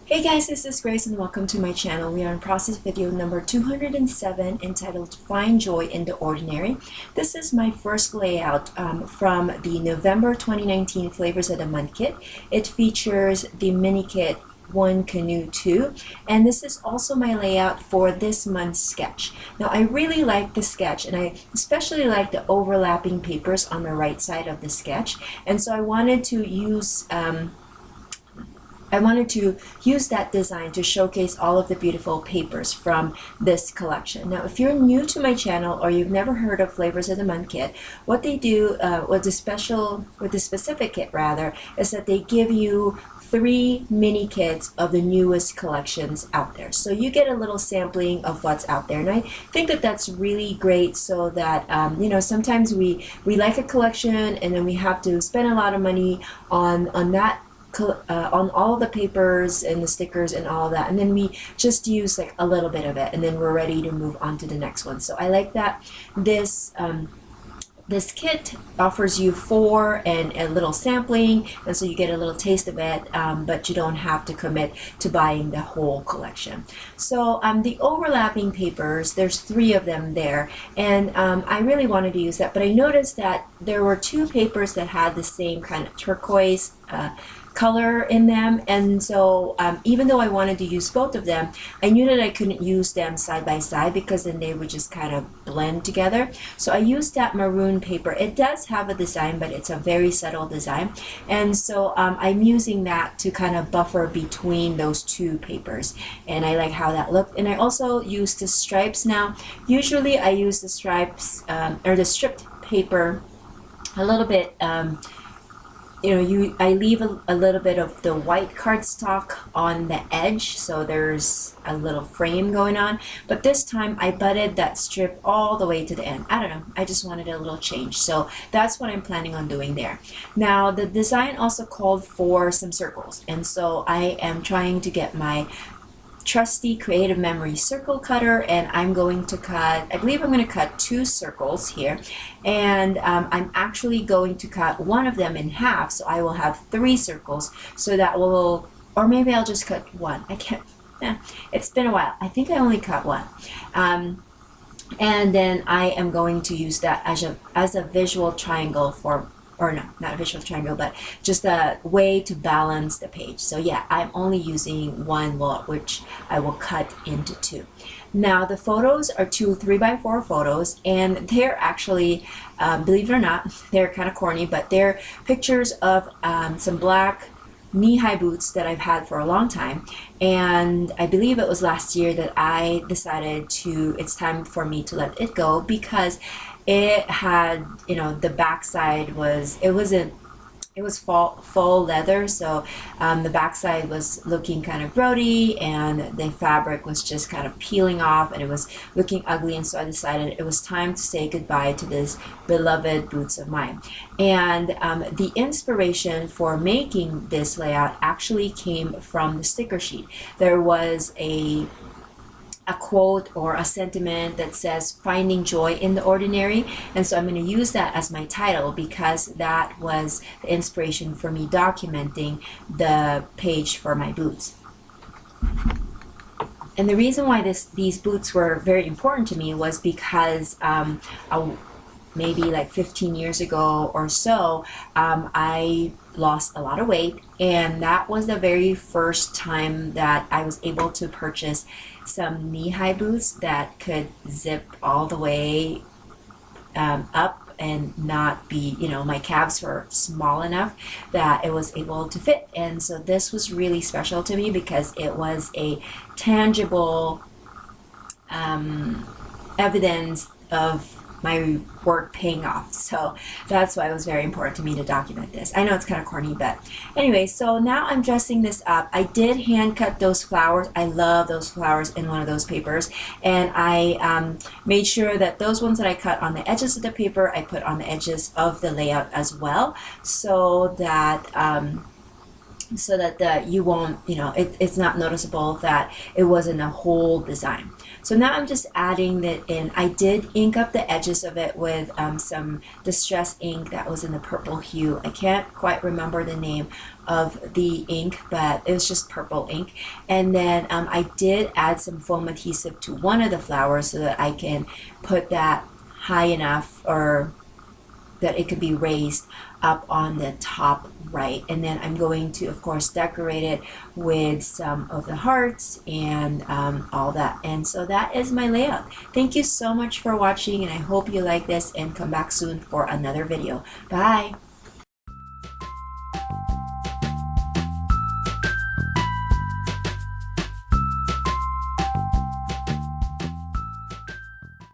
Hey guys, this is Grace and welcome to my channel. We are in process video number 207 entitled Find Joy in the Ordinary. This is my first layout from the November 2019 Flavors of the Month kit. It features the mini kit 1 Canoe 2, and this is also my layout for this month's sketch. Now I really like the sketch, and I especially like the overlapping papers on the right side of the sketch, and so I wanted to use that design to showcase all of the beautiful papers from this collection. Now, if you're new to my channel or you've never heard of Flavors of the Month kit, what they do with the specific kit rather, is that they give you 3 mini kits of the newest collections out there. So you get a little sampling of what's out there. And I think that that's really great so that, sometimes we like a collection and then we have to spend a lot of money on all the papers and the stickers and all that, and then we just use like a little bit of it and then we're ready to move on to the next one. So I like that this kit offers you 4 and a little sampling, and so you get a little taste of it, but you don't have to commit to buying the whole collection. So the overlapping papers, there's 3 of them there, and I really wanted to use that, but I noticed that there were 2 papers that had the same kind of turquoise color in them, and so even though I wanted to use both of them, I knew that I couldn't use them side by side because then they would just kind of blend together. So I used that maroon paper. It does have a design, but it's a very subtle design, and so I'm using that to kind of buffer between those 2 papers, and I like how that looked. And I also used the stripes. Now usually I use the stripes or the stripped paper a little bit I leave a little bit of the white cardstock on the edge, so there's a little frame going on, but this time I butted that strip all the way to the end. I don't know, I just wanted a little change, so that's what I'm planning on doing there. Now the design also called for some circles, and so I am trying to get my trusty Creative Memory circle cutter, and I'm going to cut, I believe I'm going to cut 2 circles here, and I'm actually going to cut one of them in half, so I will have 3 circles, so that will, or maybe I'll just cut 1. I can't, it's been a while. I think I only cut 1. And then I am going to use that as a visual triangle for, or no, not a visual triangle, but just a way to balance the page. So yeah, I'm only using 1 lot, which I will cut into 2. Now the photos are 2 3x4 photos, and they're actually, believe it or not, they're kind of corny, but they're pictures of some black knee-high boots that I've had for a long time, and I believe it was last year that I decided it's time for me to let it go, because it had, the backside was, it was faux leather, so the backside was looking kind of grody, and the fabric was just kind of peeling off, and it was looking ugly, and so I decided it was time to say goodbye to this beloved boots of mine. And the inspiration for making this layout actually came from the sticker sheet. There was a quote or a sentiment that says finding joy in the ordinary, and so I'm going to use that as my title because that was the inspiration for me documenting the page for my boots. And the reason why these boots were very important to me was because maybe like 15 years ago or so, I lost a lot of weight, and that was the very first time that I was able to purchase some knee-high boots that could zip all the way up and not be, my calves were small enough that it was able to fit. And so this was really special to me because it was a tangible evidence of my work paying off. So that's why it was very important to me to document this. I know it's kind of corny, but anyway, so now I'm dressing this up. I did hand cut those flowers. I love those flowers in one of those papers, and I made sure that those ones that I cut on the edges of the paper, I put on the edges of the layout as well, so that so that you won't, it's not noticeable that it wasn't a whole design. So now I'm just adding that in. I did ink up the edges of it with some distress ink that was in the purple hue. I can't quite remember the name of the ink, but it was just purple ink. And then I did add some foam adhesive to one of the flowers so that I can put that high enough, or that it could be raised up on the top right. And then I'm going to, of course, decorate it with some of the hearts and all that. And so that is my layout. Thank you so much for watching, and I hope you like this, and come back soon for another video. Bye.